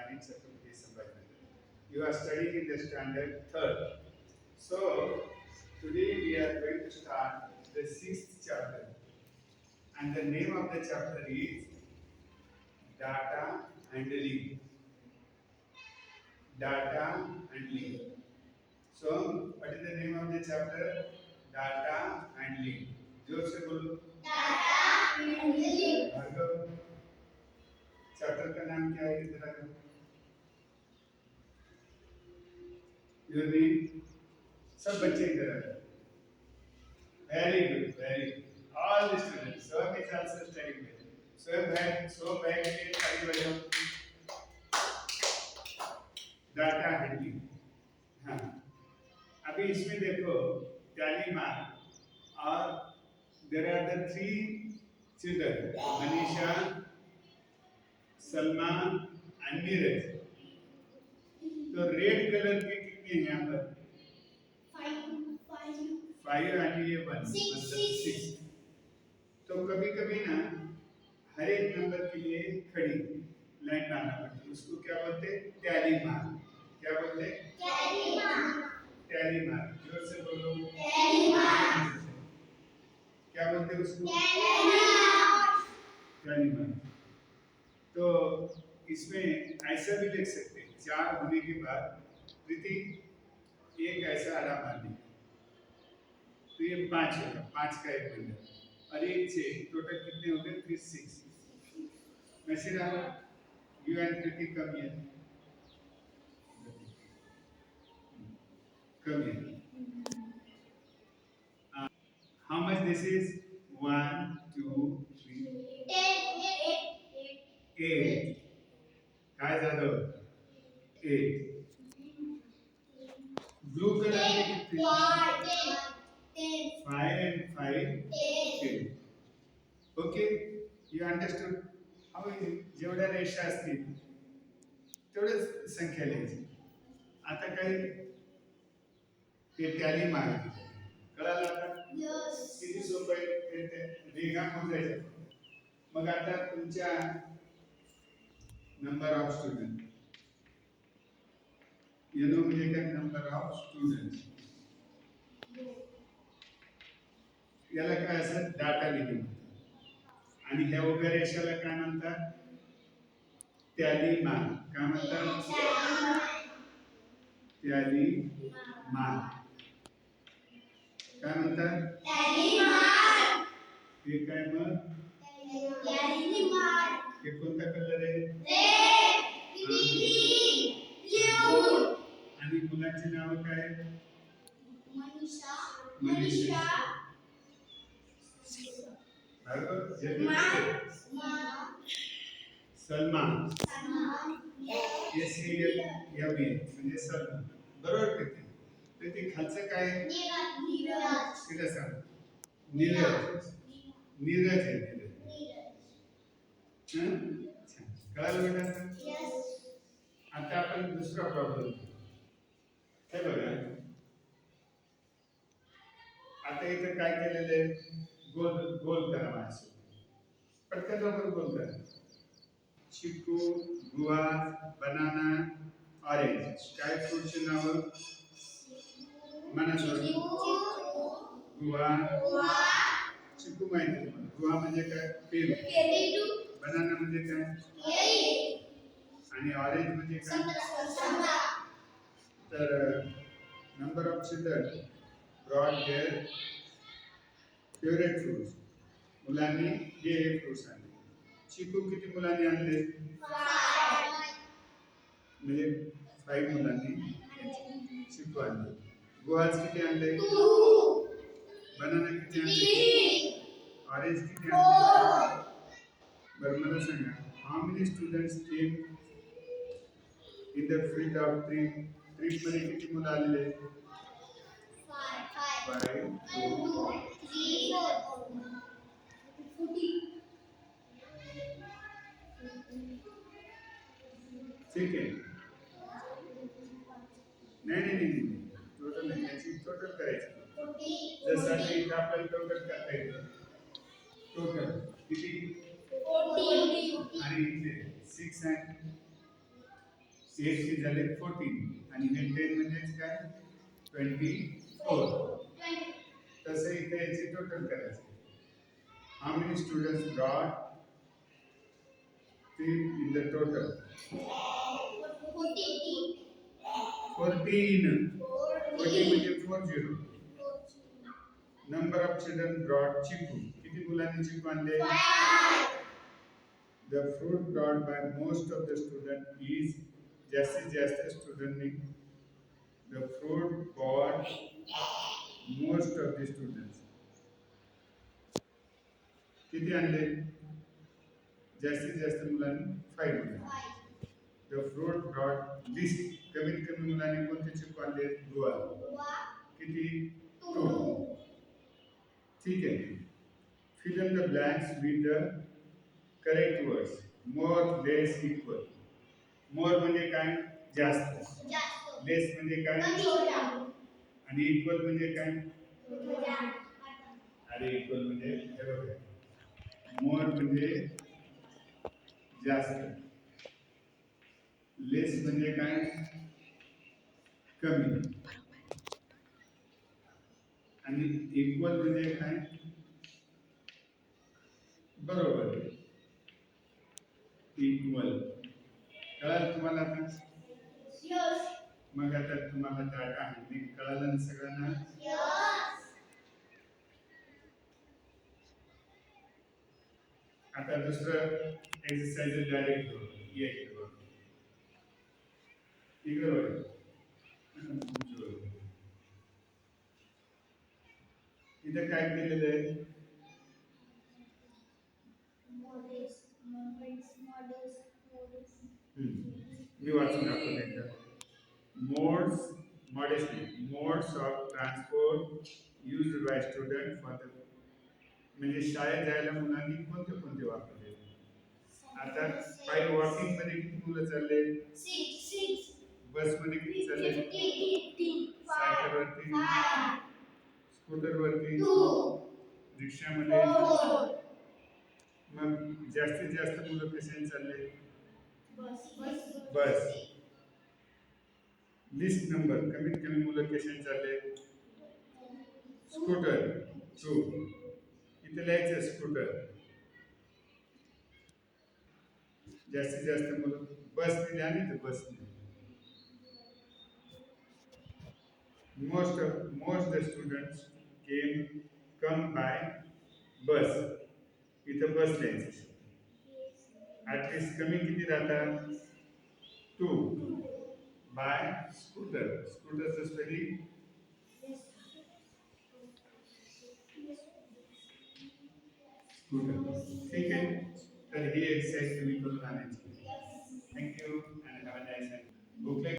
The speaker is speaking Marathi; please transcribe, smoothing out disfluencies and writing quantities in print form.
Rani Chhatrapati Sambhajinagar. You are studying in the standard 3rd. So today we are going to start the 6th chapter, and the name of the chapter is Data Handling. Data Handling. So what is the name of the chapter? Data Handling. जोर से बोलो. Data Handling. भार्गव, चैप्टर का नाम क्या है? इधर आ. Your name? सब बच्चे इधर आ. Very good, very good. All the students. Swam is also studying well. Swam bhai, so bhai के लिए ताली बजाओ. Data handling. हाँ. अभी इसमें देखो टैली मार्क और there are the 3 children, Manisha, Salma and Neeraj. तो रेड कलर के कितने हैं यहाँ पर? 5 and ये 1 मतलब 6. तो कभी कभी ना हर एक नंबर के लिए खड़ी लाइन लाना पड़ती है. उसको क्या बोलते हैं? Tally mark. क्या बोलते हैं? Tally mark. Tally mark. जोर से बोलो. Tally mark. क्या बोलते हैं उसको? Tally mark. तो इसमें ऐसा भी लिख सकते हैं 4 होने के बाद प्रीति एक ऐसा आराम आदमी, तो ये 5 होगा. 5 का एक बंडल और एक 6. टोटल कितने हो गए? फिर 6. मैसेज आ रहा. You end Preeti come here. Come here. How much this is? 1, 2, 3, 8. काय झालं? 8. Blue color के कितने? 5 and 5, 10. Okay? You understood? How जेवढ्या रेषा असतील तेवढीच संख्या लिहायची. आता काय ते टॅली मार्क. कळालं आता? किती सोपं आहे ते रेघा मोजायचं. मग आता तुमच्या number of student. You know म्हणजे काय? Number of students. याला काय असं डाटा लिहिलं. आणि ह्या उभ्या रेषाला काय म्हणतात? Tally mark. काय म्हणतात? Tally mark. काय म्हणतात? Tally mark. हे काय मग? Tally mark. हे कोणता कलर आहे? Red, green, blue. आणि मुलांची नाव काय? मनीषा, भार्गव, सलमा, म्हणजे सलमा. बरोबर किती? तर ते खालचं काय? तिला सांग. नीरज. नीरज आहे. कळालं बेटा? आता आपण दुसरा प्रॉब्लेम. हे बघा, आता इथे काय केलेलं आहे? गोल गोल करा माझ्यासोबत. पटकन लवकर गोल करा. चिकू, गुआवा, बनाना, ऑरेंज. काय फ्रूटची नावं? म्हणा सोड. गुआवा. चिकू माहिती आहे तुम्हाला. गुआवा म्हणजे काय? पेरू. बनाना म्हणजे काय? आणि ऑरेंज म्हणजे काय? तर number of children brought their favourite fruits. मुलांनी हे फ्रूट्स आणले. चिकू किती मुलांनी आणले? 5. म्हणजे 5 मुलांनी चिकू आणले. गुआवा किती आणले? 2. बनाना किती आणले? 3. ऑरेंज किती आणले? बरं मला सांगा, how many students came in the field of trip? Trip मध्ये किती मुलं आलेले? 5, 2, 3, 4. ठीक आहे. नाही टोटल नाही, याची टोटल करायची. जसं इथं आपल्याला टोटल करता येतं. टोटल किती? 40. आणि इथे 6 and 8 चे झाले 14 आणि हे 10 म्हणजेच काय 24. तसं इथे याची टोटल करायचं. How many students brought in the total? 14. 40 म्हणजे 40. Number of children brought chiku. किती मुलांनी चिकू आणले? 5. The fruit brought by most of the student is जास्तीत जास्त स्टुडंटनी the fruit brought most of the students. किती आणले? जास्तीत जास्त मुलांनी 5 आणले. The fruit brought least कमीत कमी मुलांनी कोणते चिकू आणले? गोवा. किती? 2. ठीक आहे. Fill in the blanks with the correct words. More, less, equal. More म्हणजे काय? जास्त. Less म्हणजे काय? आणि equal म्हणजे काय? अरे equal म्हणजे हे बघा. More म्हणजे जास्त. Less म्हणजे काय? कमी. आणि equal म्हणजे काय? बरोबर. इक्वल. कळलं तुम्हाला आता? मग आता तुम्हाला डाटा आहे कळलं ना सगळ्यांना? आता दुसरं एक्सरसाइज डायरेक्ट करू. इकडे बघा. इथं काय केलेलं आहे? मी वाचून दाखवतो एकदा. Modes of transport used by student for the म्हणजे शाळेत जायला मुलांनी कोणते कोणते वापरले? आता बाय वॉकिंग मध्ये किती मुलं चालले? 6. बस मध्ये किती चालले? 3. सायकल वरती 5. स्कूटर वरती 2. रिक्षा मध्ये 4. मग जास्तीत जास्त मुलं कशाने चालले? बस. लिस्ट नंबर कमीत कमी मुलं कशाने चालले? स्कूटर 2. इथे लिहायचं स्कूटर. जास्तीत जास्त मुलं बसने लिहा नाही तर बसने. Most the students come by bus. इथं बस लिहायचं. ॲटलिस्ट कमी किती राहतात? 2. By scooter. स्कूटरचं स्पेलिंग स्कूटर. ठीक आहे. तर ही एक्सरसाइज तुम्ही करून आणायची.